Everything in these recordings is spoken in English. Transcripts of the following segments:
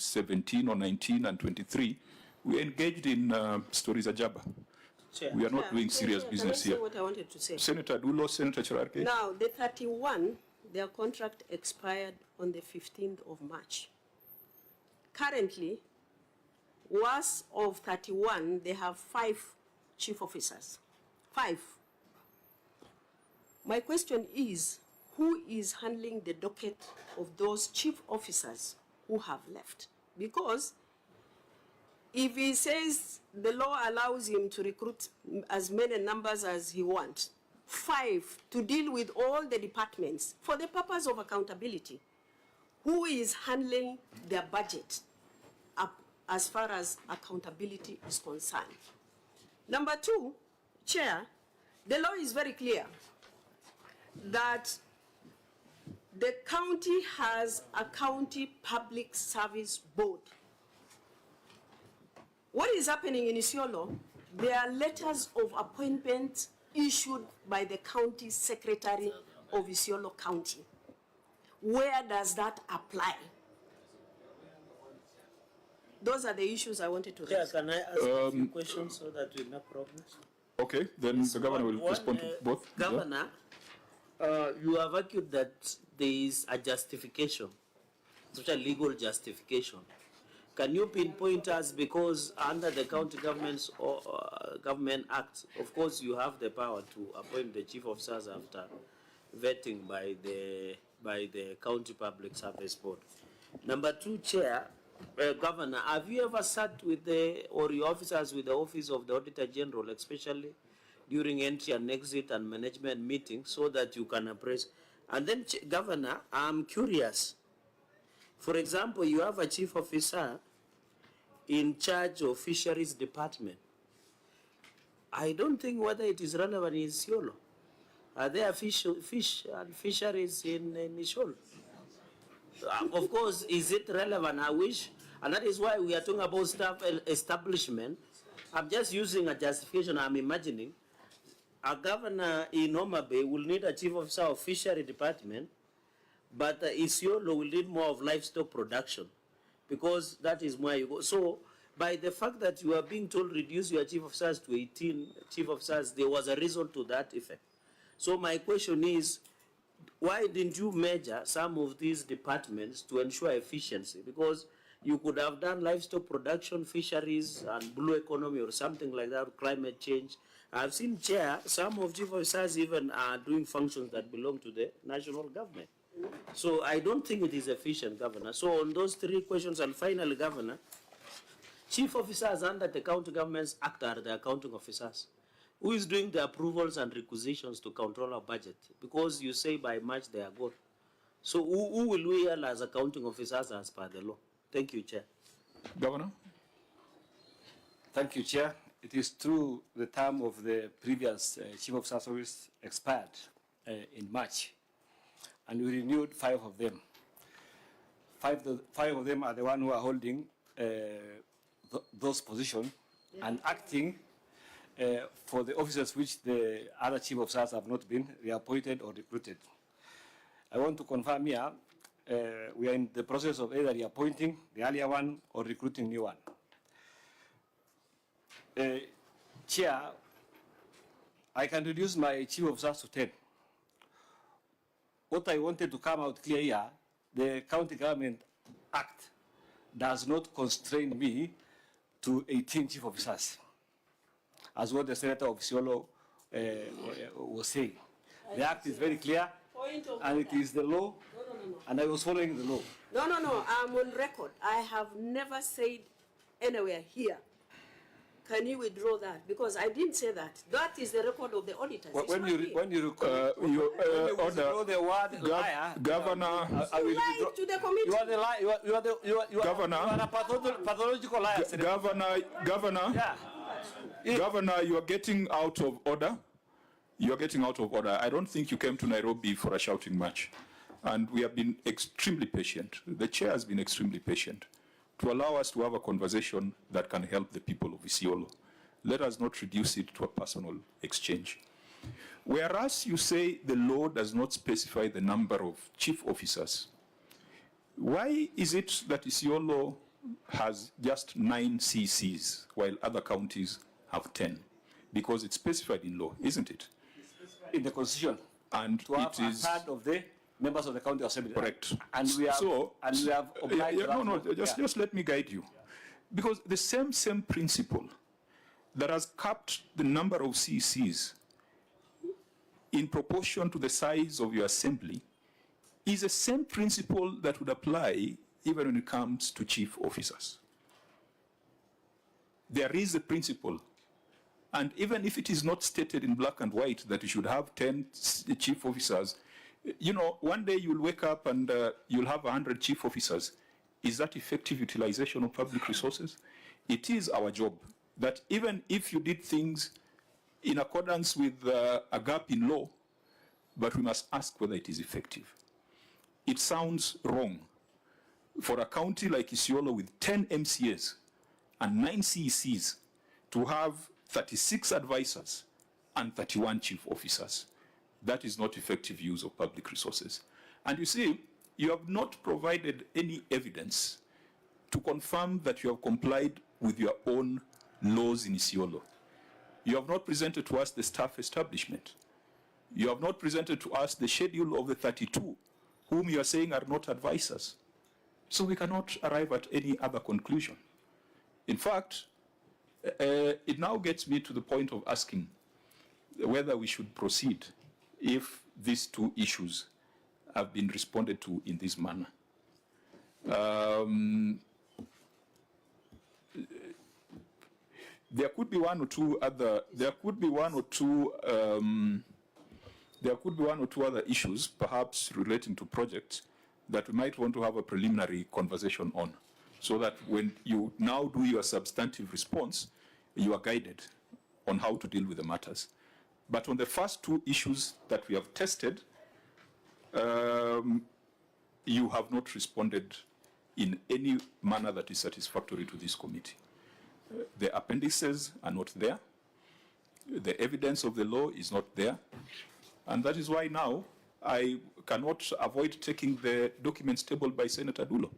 17 or 19 and 23, we engaged in stories ajaba. Chair. We are not doing serious business here. What I wanted to say. Senator Dulo, Senator Cherarke. Now, the 31, their contract expired on the 15th of March. Currently, worse of 31, they have 5 chief officers. 5. My question is, who is handling the docket of those chief officers who have left? Because if he says the law allows him to recruit as many numbers as he wants, 5 to deal with all the departments for the purpose of accountability, who is handling their budget up as far as accountability is concerned? Number 2, Chair, the law is very clear that the county has a county public service board. What is happening in Isiolo? There are letters of appointment issued by the county secretary of Isiolo County. Where does that apply? Those are the issues I wanted to raise. Can I ask a few questions so that we make progress? Okay, then yes, the governor will respond to both. Governor, you have argued that there is a justification, such a legal justification. Can you pinpoint us, because under the County Government's Government Act, of course you have the power to appoint the chief officers after vetting by the County Public Service Board. Number 2, Chair, Governor, have you ever sat with your officers with the Office of the Auditor General, especially during entry and exit and management meetings, so that you can appraise? And then, Governor, I'm curious. For example, you have a chief officer in charge of fisheries department. I don't think whether it is relevant in Isiolo. Are there fish and fisheries in Isiolo? Of course, is it relevant? I wish, and that is why we are talking about staff establishment. I'm just using a justification. I'm imagining a governor in Homa Bay will need a chief officer of fishery department, but Isiolo will need more of livestock production, because that is where you go. So, by the fact that you are being told reduce your chief officers to 18 chief officers, there was a reason to that effect. So my question is, why didn't you measure some of these departments to ensure efficiency? Because you could have done livestock production, fisheries, and blue economy or something like that, or climate change. I've seen, Chair, some of chief officers even are doing functions that belong to the national government. So I don't think it is efficient, Governor. So on those 3 questions, and finally, Governor, chief officers under the County Government's Act are the accounting officers. Who is doing the approvals and requisitions to control our budget? Because you say by March they are gone. So who will we hail as accounting officers as per the law? Thank you, Chair. Governor. Thank you, Chair. It is true the term of the previous chief officer service expired in March, and we renewed 5 of them. 5 of them are the ones who are holding those positions and acting for the officers which the other chief officers have not been reappointed or recruited. I want to confirm here, we are in the process of either reappointing the earlier one or recruiting new one. Chair, I can reduce my chief officers to 10. What I wanted to come out clear here, the County Government Act does not constrain me to 18 chief officers, as what the Senator of Isiolo was saying. The Act is very clear, and it is the law, and I was following the law. No, I'm on record. I have never said anywhere here. Can you withdraw that? Because I didn't say that. That is the record of the auditors. When you order the word liar, Governor, I will lie to the committee. You are the liar. Governor, you are a pathological liar. Governor, you are getting out of order. You are getting out of order. I don't think you came to Nairobi for a shouting match, and we have been extremely patient. The chair has been extremely patient to allow us to have a conversation that can help the people of Isiolo. Let us not reduce it to a personal exchange. Whereas you say the law does not specify the number of chief officers, why is it that Isiolo has just 9 CCs, while other counties have 10, because it's specified in law, isn't it? In the constitution. And To have it is a third of the members of the county assembly. correct. And we have, So, obliged to have more. just let me guide you. Because the same principle that has capped the number of CCs in proportion to the size of your assembly is the same principle that would apply even when it comes to chief officers. There is a principle, and even if it is not stated in black and white that you should have 10 chief officers, you know, one day you'll wake up and you'll have 100 chief officers. Is that effective utilization of public resources? It is our job that even if you did things in accordance with a gap in law, but we must ask whether it is effective. It sounds wrong for a county like Isiolo with 10 MCAs and 9 CECs to have 36 advisors and 31 chief officers. That is not effective use of public resources. And you see, you have not provided any evidence to confirm that you have complied with your own laws in Isiolo. You have not presented to us the staff establishment. You have not presented to us the schedule of the 32, whom you are saying are not advisors. So we cannot arrive at any other conclusion. In fact, it now gets me to the point of asking whether we should proceed if these two issues have been responded to in this manner. There could be one or two other issues, perhaps relating to projects, that we might want to have a preliminary conversation on, so that when you now do your substantive response, you are guided on how to deal with the matters. But on the first two issues that we have tested, you have not responded in any manner that is satisfactory to this committee. The appendices are not there. The evidence of the law is not there. And that is why now I cannot avoid taking the documents tabled by Senator Dulo,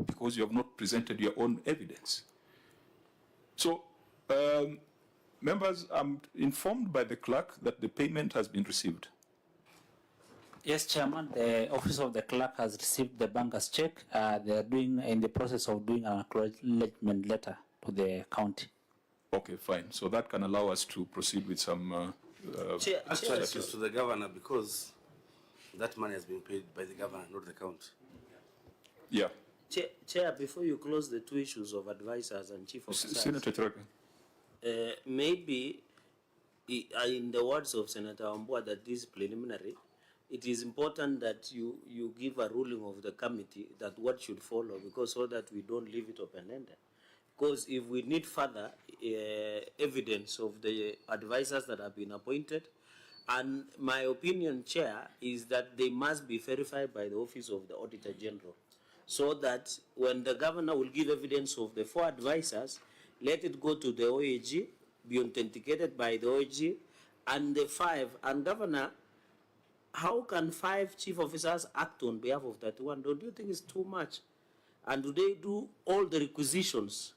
because you have not presented your own evidence. So, members, I'm informed by the clerk that the payment has been received. Yes, Chairman, the office of the clerk has received the banker's check. They are in the process of doing an acknowledgement letter to the county. Okay, fine. So that can allow us to proceed with some... Actually, it is to the governor, because that money has been paid by the governor, not the county. Yeah. Chair, before you close the two issues of advisors and chief officers, Senator Chiraka. maybe, in the words of Senator Wambua, that this is preliminary, it is important that you give a ruling of the committee that what should follow, because so that we don't leave it open-ended. Because if we need further evidence of the advisors that have been appointed, and my opinion, Chair, is that they must be verified by the Office of the Auditor General, so that when the governor will give evidence of the 4 advisors, let it go to the OAG, be authenticated by the OAG, and the 5. And Governor, how can 5 chief officers act on behalf of 31? Don't you think it's too much? And do they do all the requisitions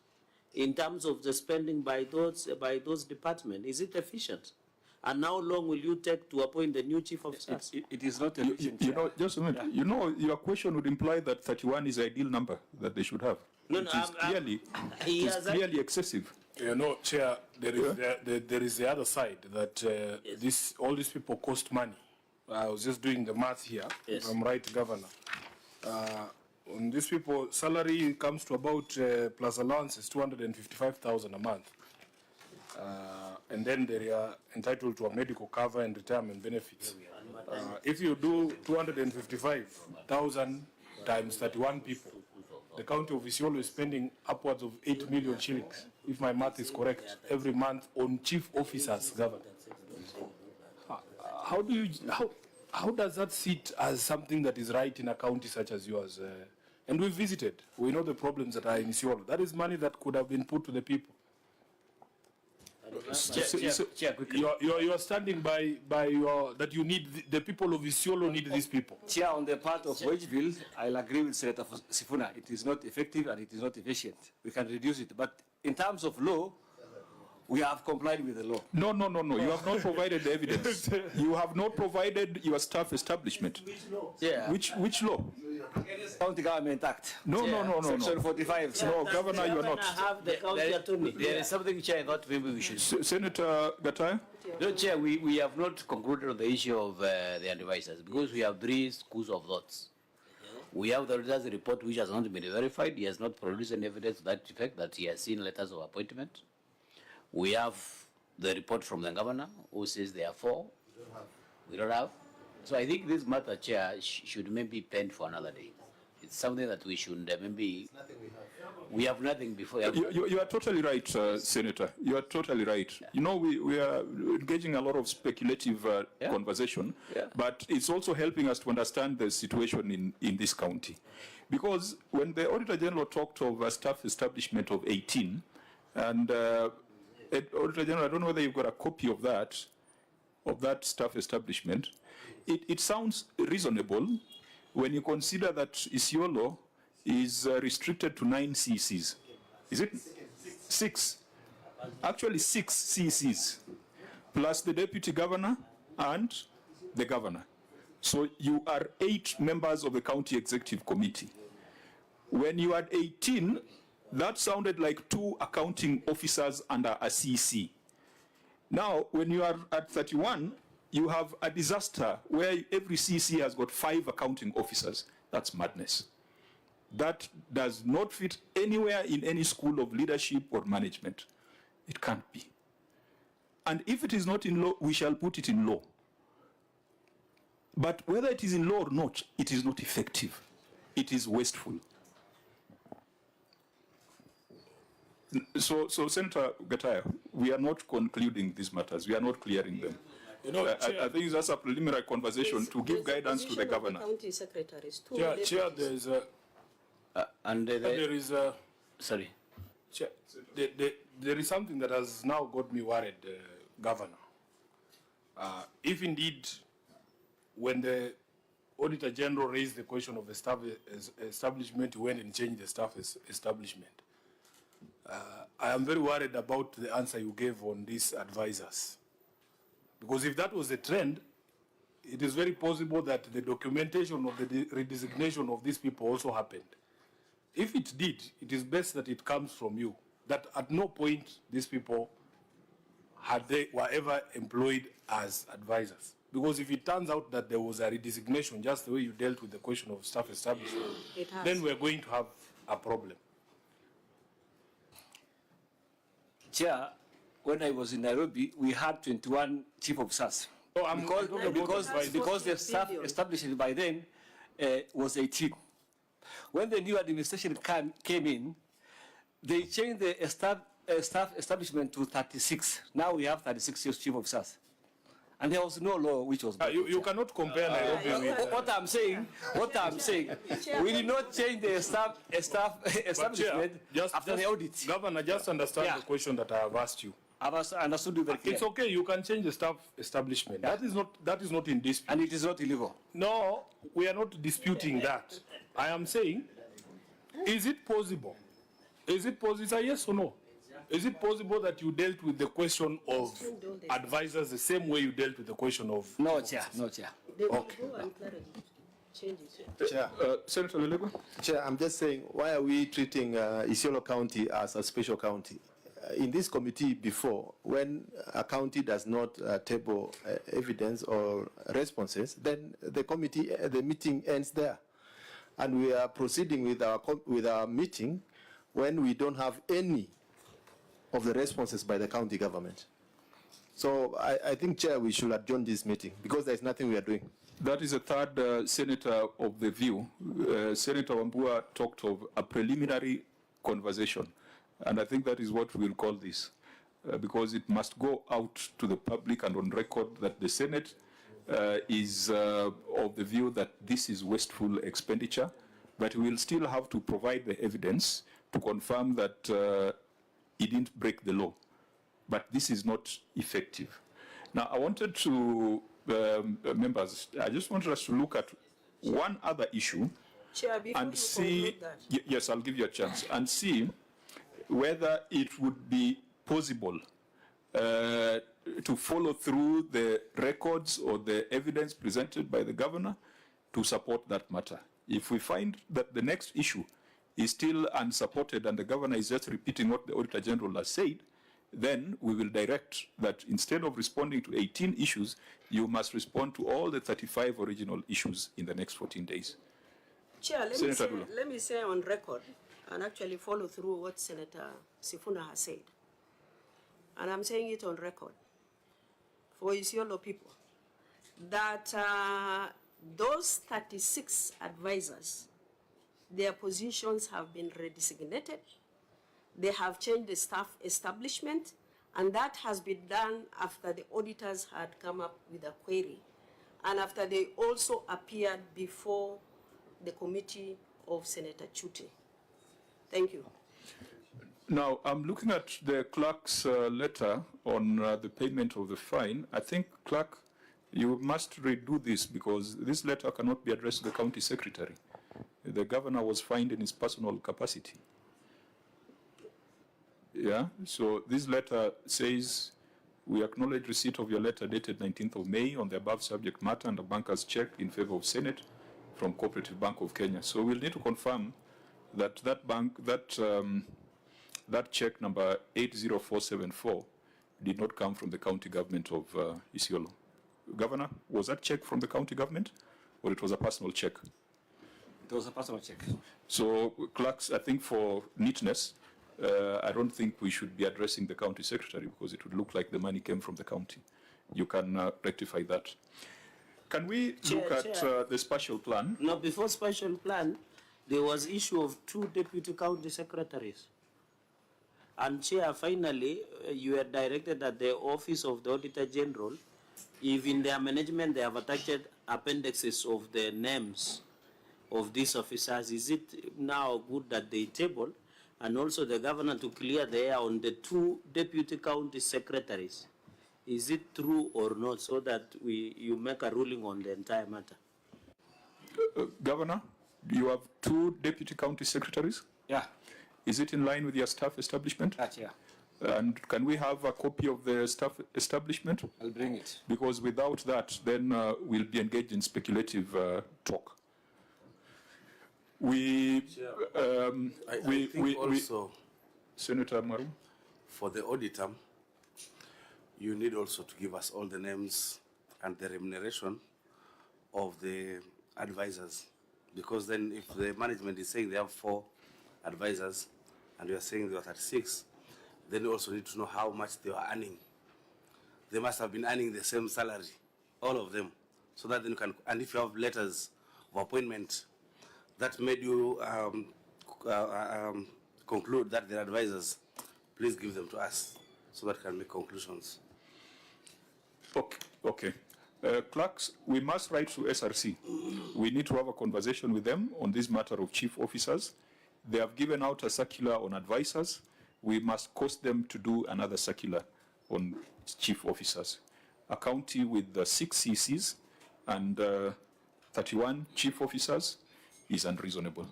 in terms of the spending by those departments? Is it efficient? And how long will you take to appoint the new chief officers? It is not efficient. You know, just a minute. Yeah. You know, your question would imply that 31 is the ideal number that they should have. No, it is clearly excessive. You know, Chair, there is the other side that yes. All these people cost money. I was just doing the math here. Yes. If I'm right, Governor. On these people, salary comes to about plus allowances 255,000 a month, and then they are entitled to a medical cover and retirement benefits. If you do 255,000 times 31 people, the county of Isiolo is spending upwards of 8 million shillings, if my math is correct, every month on chief officers, Governor. How does that sit as something that is right in a county such as yours? And we've visited. We know the problems that are in Isiolo. That is money that could have been put to the people. Chair, quickly. You are standing by your that you need the people of Isiolo need these people. Chair, on the part of wage bill, I'll agree with Senator Sifuna. It is not effective and it is not efficient. We can reduce it, but in terms of law, we have complied with the law. No. You have not provided the evidence. You have not provided your staff establishment. Yeah. Which law? County Government Act. No. Section 45. No, Governor, you are not. Have the county attorney. There is something, Chair, I thought maybe we should. Senator Gataya? No, Chair, we have not concluded on the issue of the advisors because we have 3 schools of thoughts. We have the auditor's report which has not been verified. He has not produced any evidence to that effect that he has seen letters of appointment. We have the report from the governor who says there are 4. We don't have. So I think this matter, Chair, should maybe penned for another day. It's something that we should maybe. We have nothing before. You are totally right, Senator. You are totally right. Yeah. You know, we are engaging a lot of speculative conversation, but it's also helping us to understand the situation in this county. Because when the Auditor General talked of a staff establishment of 18, and Auditor General, I don't know whether you've got a copy of that staff establishment. It sounds reasonable when you consider that Isiolo is restricted to 9 CCs. Is it? 6. Actually 6 CCs, plus the deputy governor and the governor. So you are 8 members of the county executive committee. When you had 18, that sounded like 2 accounting officers under a CC. Now, when you are at 31, you have a disaster where every CC has got 5 accounting officers. That's madness. That does not fit anywhere in any school of leadership or management. It can't be. And if it is not in law, we shall put it in law. But whether it is in law or not, it is not effective. It is wasteful. So Senator Gataya, we are not concluding these matters. We are not clearing them. You know, I think that's a preliminary conversation to give guidance to the governor. County secretaries, Chair, there is a. Sorry. Chair, there is something that has now got me worried, Governor. If indeed, when the Auditor General raised the question of the staff establishment, he went and changed the staff establishment. I am very worried about the answer you gave on these advisors. Because if that was a trend, it is very possible that the documentation of the redesignation of these people also happened. If it did, it is best that it comes from you, that at no point these people were ever employed as advisors. Because if it turns out that there was a redesignation, just the way you dealt with the question of staff establishment, then we're going to have a problem. Chair, when I was in Nairobi, we had 21 chief of staff. Because the staff established by then was 18. When the new administration came in, they changed the staff establishment to 36. Now we have 36 chief of staff. And there was no law which was. You cannot compare Nairobi with. What I'm saying, we did not change the staff establishment after the audit. Governor, just understand the question that I have asked you. I've understood you very clearly. It's okay, you can change the staff establishment. Yeah. That is not in dispute. And it is not illegal. No, we are not disputing that. I am saying, is it possible? Is it possible? It's a yes or no? Is it possible that you dealt with the question of advisors the same way you dealt with the question of... No, Chair. No, Chair. Okay. Chair, Senator Lelego? Chair, I'm just saying, why are we treating Isiolo County as a special county? In this committee before, when a county does not table evidence or responses, then the meeting ends there. And we are proceeding with our meeting when we don't have any of the responses by the county government. So I think, Chair, we should adjourn this meeting because there's nothing we are doing. That is the third senator of the view. Senator Wambua talked of a preliminary conversation. And I think that is what we'll call this, because it must go out to the public and on record that the Senate is of the view that this is wasteful expenditure, but we will still have to provide the evidence to confirm that it didn't break the law. but this is not effective. Now, I wanted to, members, I just wanted us to look at one other issue Chair, before and you see, conclude that. yes, I'll give you a chance, and see whether it would be possible to follow through the records or the evidence presented by the governor to support that matter. If we find that the next issue is still unsupported and the governor is just repeating what the Auditor General has said, then we will direct that instead of responding to 18 issues, you must respond to all the 35 original issues in the next 14 days. Chair, Senator let me say on record and actually follow through what Senator Sifuna has said. And I'm saying it on record for Isiolo people, that those 36 advisors, their positions have been redesignated. They have changed the staff establishment, and that has been done after the auditors had come up with a query and after they also appeared before the committee of Senator Chuti. Thank you. Now, I'm looking at the clerk's letter on the payment of the fine. I think, clerk, you must redo this because this letter cannot be addressed to the county secretary. The governor was fined in his personal capacity. Yeah, so this letter says, we acknowledge receipt of your letter dated 19th of May on the above subject matter and a banker's check in favor of Senate from Cooperative Bank of Kenya. So we'll need to confirm that that check number 80474 did not come from the county government of Isiolo. Governor, was that check from the county government or it was a personal check? It was a personal check. So clerks, I think for neatness, I don't think we should be addressing the county secretary because it would look like the money came from the county. You can rectify that. Can we look at the spatial plan? No, before spatial plan, there was issue of 2 deputy county secretaries. And Chair, finally, you were directed at the Office of the Auditor General, if in their management they have attached appendixes of the names of these officers, is it now good that they table and also the governor to clear the air on the 2 deputy county secretaries? Is it true or not, so that you make a ruling on the entire matter? Governor, you have 2 deputy county secretaries? Yeah. Is it in line with your staff establishment? That, yeah. And can we have a copy of the staff establishment? I'll bring it. Because without that, then we'll be engaged in speculative talk. I think also, Senator Maru, for the auditor, you need also to give us all the names and the remuneration of the advisors. Because then if the management is saying they have 4 advisors and we are saying there are 36, then you also need to know how much they are earning. They must have been earning the same salary, all of them, so that then you can, and if you have letters of appointment that made you conclude that they're advisors, please give them to us so that we can make conclusions. Okay. Clerks, we must write to SRC. We need to have a conversation with them on this matter of chief officers. They have given out a circular on advisors. We must cost them to do another circular on chief officers. A county with 6 CCs and 31 chief officers is unreasonable.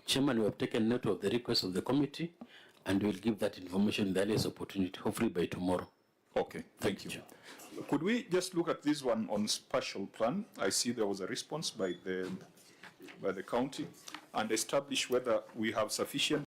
Chairman, we have taken note of the request of the committee and we'll give that information the earliest opportunity, hopefully by tomorrow. Okay, thank you. Could we just look at this one on spatial plan? I see there was a response by the county, and establish whether we have sufficient